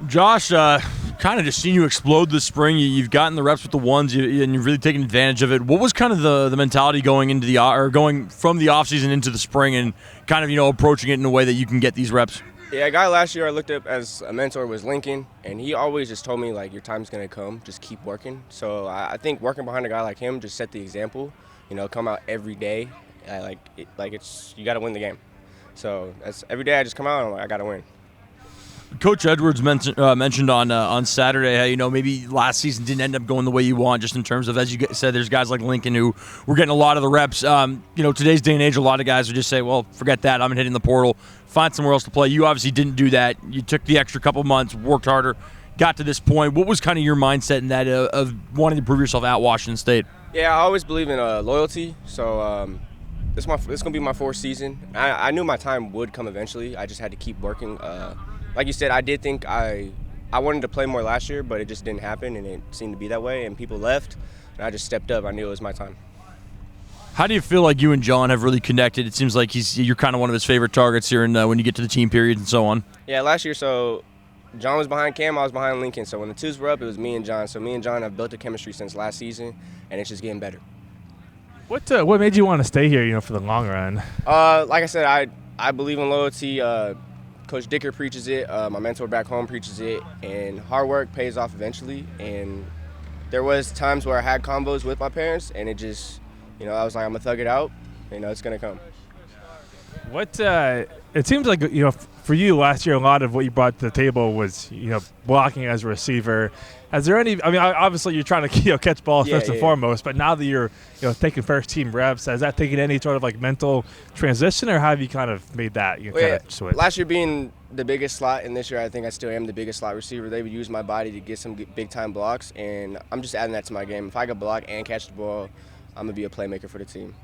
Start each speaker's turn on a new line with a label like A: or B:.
A: Josh, kind of just seen you explode this spring. You've gotten the reps with the ones, and you've really taken advantage of it. What was kind of the mentality going into going from the offseason into the spring, and kind of approaching it in a way that you can get these reps?
B: Yeah, a guy last year I looked up as a mentor was Lincoln, and he always just told me, like, your time's going to come, just keep working. So I think working behind a guy like him just set the example, come out every day. You got to win the game. So that's every day I just come out and I'm like, I got to win.
A: Coach Edwards mentioned on Saturday how maybe last season didn't end up going the way you want, just in terms of, as you said, there's guys like Lincoln who were getting a lot of the reps. Today's day and age, a lot of guys would just say, well, forget that, I'm hitting the portal, find somewhere else to play. You obviously didn't do that. You took the extra couple months, worked harder, got to this point. What was kind of your mindset in that of wanting to prove yourself at Washington State?
B: Yeah, I always believe in loyalty. So this is gonna be my fourth season. I knew my time would come eventually. I just had to keep working. Like you said, I did think I wanted to play more last year, but it just didn't happen, and it seemed to be that way, and people left, and I just stepped up. I knew it was my time.
A: How do you feel like you and John have really connected? It seems like you're kind of one of his favorite targets here, and when you get to the team period and so on.
B: Yeah, last year, so John was behind Cam, I was behind Lincoln. So when the twos were up, it was me and John. So me and John have built a chemistry since last season, and it's just getting better.
C: What made you want to stay here, for the long run?
B: Like I said, I believe in loyalty. Coach Dicker preaches it. My mentor back home preaches it. And hard work pays off eventually. And there was times where I had combos with my parents, and it just, I was like, I'm going to thug it out. It's going to come.
C: It seems like, for you last year, a lot of what you brought to the table was, blocking as a receiver. Is there any, obviously you're trying to, catch balls first and foremost, but now that you're, taking first team reps, has that taken any sort of mental transition, or have you kind of made that switch?
B: Last year being the biggest slot, and this year I think I still am the biggest slot receiver, they would use my body to get some big time blocks, and I'm just adding that to my game. If I could block and catch the ball, I'm going to be a playmaker for the team.